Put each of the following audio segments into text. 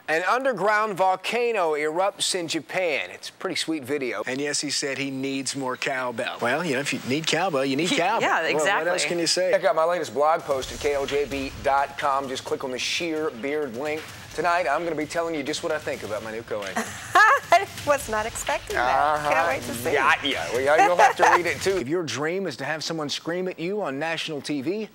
An underground volcano erupts in Japan. It's a pretty sweet video. And yes, he said he needs more cowbell. Well, you know, if you need cowbell, you need cowbell. Yeah, exactly. Well, what else can you say? Check out my latest blog post at KLJB.com. Just click on the Sheer Beard link. Tonight, I'm going to be telling you just what I think about my new co-anchor. I was not expecting that. Can't wait to see. Yeah. Well, you'll have to read it, too. If your dream is to have someone scream at you on national TV,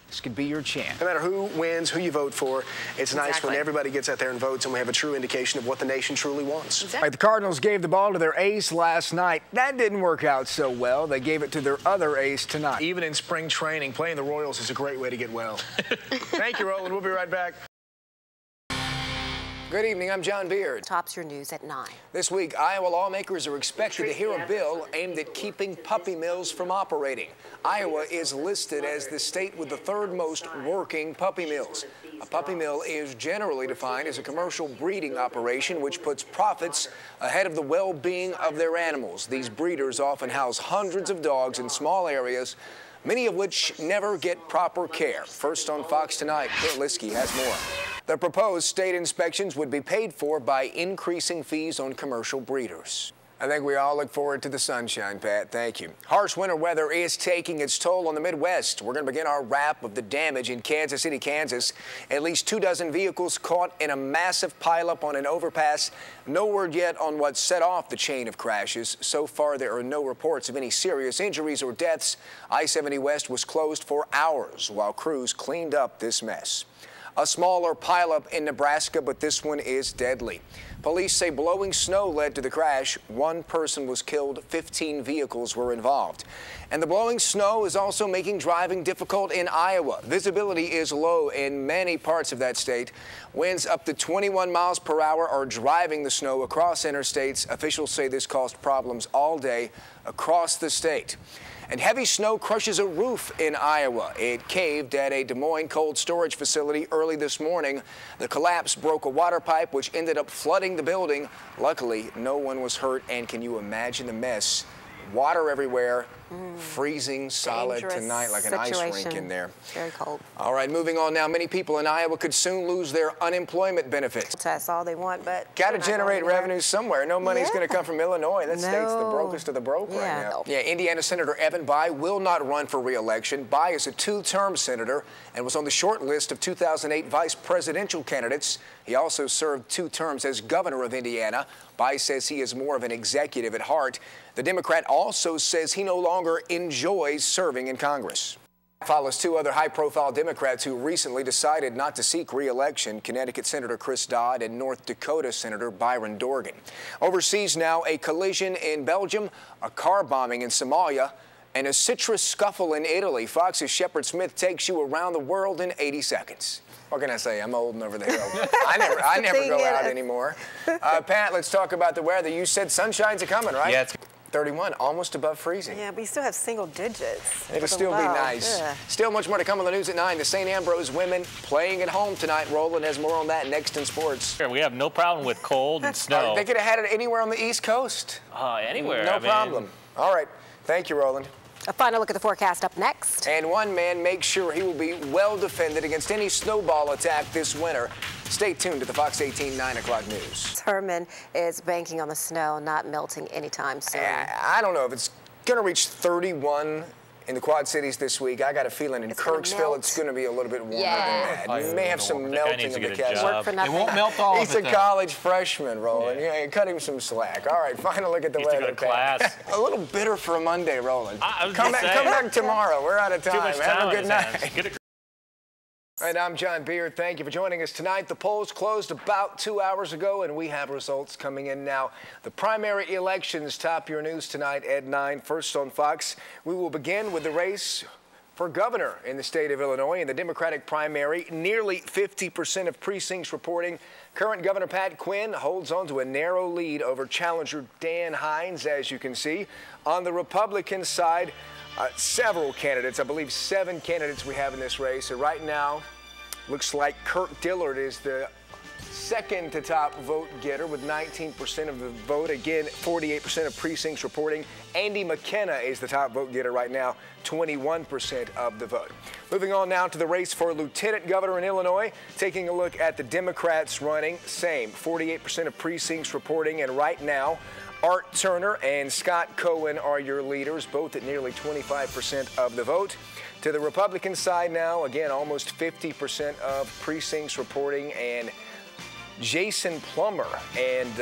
this could be your chance. No matter who wins, who you vote for, it's nice when everybody gets out there and votes and we have a true indication of what the nation truly wants. Exactly. The Cardinals gave the ball to their ace last night. That didn't work out so well. They gave it to their other ace tonight. Even in spring training, playing the Royals is a great way to get well. Thank you, Roland. We'll be right back. Good evening, I'm John Beard. Tops your news at 9. This week, Iowa lawmakers are expected to hear a bill aimed at keeping puppy mills from operating. Iowa is listed as the state with the third most working puppy mills. A puppy mill is generally defined as a commercial breeding operation which puts profits ahead of the well-being of their animals. These breeders often house hundreds of dogs in small areas, many of which never get proper care. First on Fox Tonight, Kurt Liskey has more. The proposed state inspections would be paid for by increasing fees on commercial breeders. I think we all look forward to the sunshine, Pat. Thank you. Harsh winter weather is taking its toll on the Midwest. We're going to begin our wrap of the damage in Kansas City, Kansas. At least 24 vehicles caught in a massive pileup on an overpass. No word yet on what set off the chain of crashes. So far, there are no reports of any serious injuries or deaths. I-70 West was closed for hours while crews cleaned up this mess. A smaller pileup in Nebraska, but this one is deadly. Police say blowing snow led to the crash. One person was killed, 15 vehicles were involved. And the blowing snow is also making driving difficult in Iowa. Visibility is low in many parts of that state. Winds up to 21 miles per hour are driving the snow across interstates. Officials say this caused problems all day across the state. And heavy snow crushes a roof in Iowa. It caved at a Des Moines cold storage facility early this morning. The collapse broke a water pipe, which ended up flooding the building. Luckily, no one was hurt. And can you imagine the mess? Water everywhere, freezing solid tonight like an ice rink in there. Very cold. All right, moving on now. Many people in Iowa could soon lose their unemployment benefits. That's all they want, but got to generate revenue somewhere. No money's going to come from Illinois. That state's the brokest of the broke right now. Yeah, Indiana Senator Evan Bayh will not run for re-election. Bayh is a two-term senator and was on the short list of 2008 vice presidential candidates. He also served 2 terms as governor of Indiana. Bayh says he is more of an executive at heart. The Democrat also says he no longer enjoys serving in Congress. Follows 2 other high-profile Democrats who recently decided not to seek re-election, Connecticut Senator Chris Dodd and North Dakota Senator Byron Dorgan. Overseas now, a collision in Belgium, a car bombing in Somalia, and a citrus scuffle in Italy. Fox's Shepard Smith takes you around the world in 80 seconds. What can I say? I'm old and over the hill. I never go out anymore. Pat, let's talk about the weather. You said sunshine's coming, right? Yeah, it's 31, almost above freezing. Yeah, but you still have single digits. It'll still be nice. Yeah. Still much more to come on the news at 9. The St. Ambrose women playing at home tonight. Roland has more on that next in sports. We have no problem with cold and snow. They could have had it anywhere on the East Coast. Anywhere. No problem. All right. Thank you, Roland. A final look at the forecast up next. And one man makes sure he will be well defended against any snowball attack this winter. Stay tuned to the Fox 18 9 o'clock news. Herman is banking on the snow not melting anytime soon. I don't know if it's going to reach 31 in the Quad Cities this week. I got a feeling in Kirksville it's going to be a little bit warmer than that. You may have some melting of the cast. It won't melt all of it. He's a college freshman, Roland. Yeah, cut him some slack. All right, final look at the weather. Class. A little bitter for a Monday, Roland. Come back tomorrow. We're out of time. Have a good night. All right, I'm John Beard. Thank you for joining us tonight. The polls closed about 2 hours ago, and we have results coming in now. The primary elections top your news tonight at 9. First on Fox, we will begin with the race for governor in the state of Illinois. In the Democratic primary, nearly 50% of precincts reporting current Governor Pat Quinn holds on to a narrow lead over challenger Dan Hines, as you can see. On the Republican side, several candidates, I believe 7 candidates we have in this race. So right now, looks like Kirk Dillard is the Second to top vote getter with 19% of the vote. Again, 48% of precincts reporting. Andy McKenna is the top vote getter right now, 21% of the vote. Moving on now to the race for lieutenant governor in Illinois. Taking a look at the Democrats running, same, 48% of precincts reporting, and right now, Art Turner and Scott Cohen are your leaders, both at nearly 25% of the vote. To the Republican side now, again, almost 50% of precincts reporting, and Jason Plummer and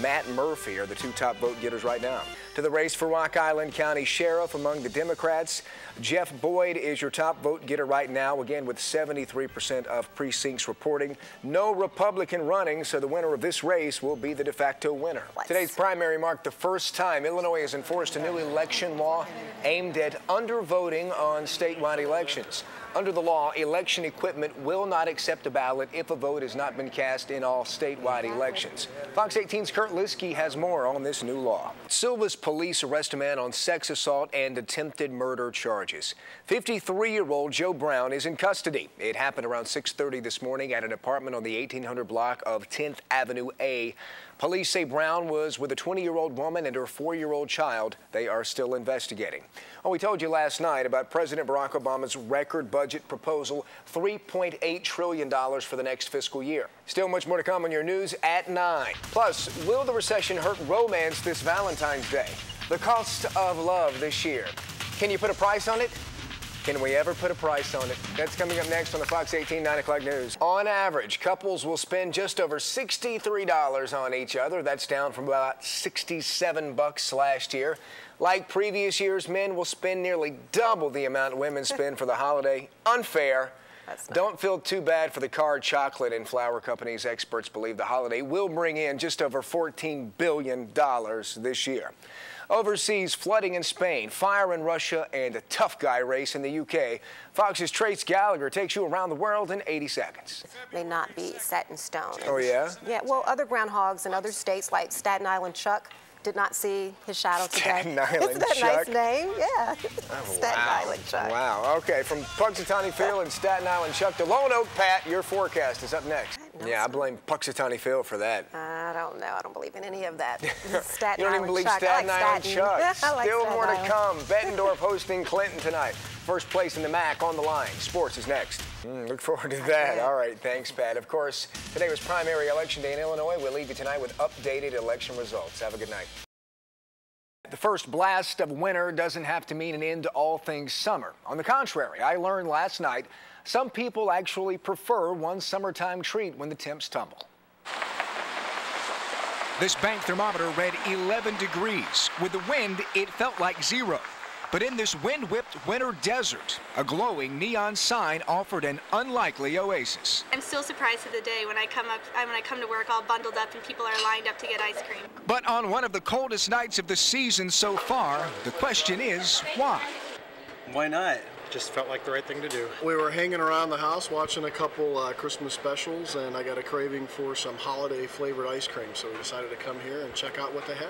Matt Murphy are the two top vote getters right now. To the race for Rock Island County Sheriff among the Democrats, Jeff Boyd is your top vote getter right now, again with 73% of precincts reporting. No Republican running, so the winner of this race will be the de facto winner. Today's primary marked the first time Illinois has enforced a new election law aimed at undervoting on statewide elections. Under the law, election equipment will not accept a ballot if a vote has not been cast in all statewide elections. Fox 18's Kurt Liskey has more on this new law. Silva's police arrest a man on sex assault and attempted murder charges. 53-year-old Joe Brown is in custody. It happened around 6:30 this morning at an apartment on the 1800 block of 10th Avenue A. Police say Brown was with a 20-year-old woman and her 4-year-old child. They are still investigating. Well, we told you last night about President Barack Obama's record budget proposal, $3.8 trillion for the next fiscal year. Still much more to come on your news at 9. Plus, will the recession hurt romance this Valentine's Day? The cost of love this year. Can you put a price on it? Can we ever put a price on it? That's coming up next on the Fox 18 9 o'clock news. On average, couples will spend just over $63 on each other. That's down from about $67 last year. Like previous years, men will spend nearly double the amount women spend for the holiday. Unfair. Don't feel too bad for the car, chocolate, and flower companies. Experts believe the holiday will bring in just over $14 billion this year. Overseas, flooding in Spain, fire in Russia, and a tough guy race in the UK. Fox's Trace Gallagher takes you around the world in 80 seconds. May not be set in stone. Oh, yeah? Yeah, well, other groundhogs in other states like Staten Island Chuck did not see his shadow today. Staten Island Isn't that Chuck? a nice name? Yeah. Oh, Staten Island Chuck. Wow. Okay, from Puxatawny Phil and Staten Island Chuck to Lone Oak Pat, your forecast is up next. Yeah, I blame Puxatawny Phil for that. I don't know. I don't believe in any of that. Staten You don't even Island believe Chuck. Staten I like Island Chuck. I like Still Staten more to Island. come. Bettendorf hosting Clinton tonight. First place in the MAC on the line. Sports is next. Look forward to that. All right, thanks, Pat. Of course, today was primary election day in Illinois. We'll leave you tonight with updated election results. Have a good night. The first blast of winter doesn't have to mean an end to all things summer. On the contrary, I learned last night some people actually prefer one summertime treat when the temps tumble. This bank thermometer read 11 degrees. With the wind, it felt like 0. But in this wind-whipped winter desert, a glowing neon sign offered an unlikely oasis. I'm still surprised to the day when I come to work all bundled up and people are lined up to get ice cream. But on one of the coldest nights of the season so far, the question is, why? Why not? Just felt like the right thing to do. We were hanging around the house watching a couple Christmas specials, and I got a craving for some holiday flavored ice cream, so we decided to come here and check out what they had.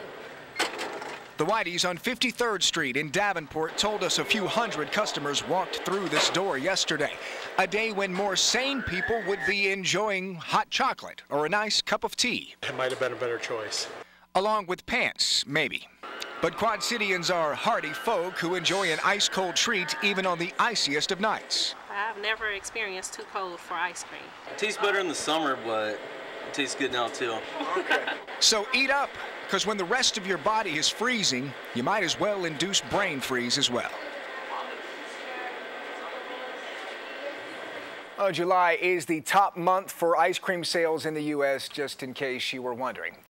The Whiteys on 53rd Street in Davenport told us a few hundred customers walked through this door yesterday, a day when more sane people would be enjoying hot chocolate or a nice cup of tea. It might have been a better choice. Along with pants, maybe. But Quad Cityans are hardy folk who enjoy an ice-cold treat even on the iciest of nights. I've never experienced too cold for ice cream. It tastes better in the summer, but it tastes good now too. So eat up, because when the rest of your body is freezing, you might as well induce brain freeze as well. July is the top month for ice cream sales in the U.S., just in case you were wondering.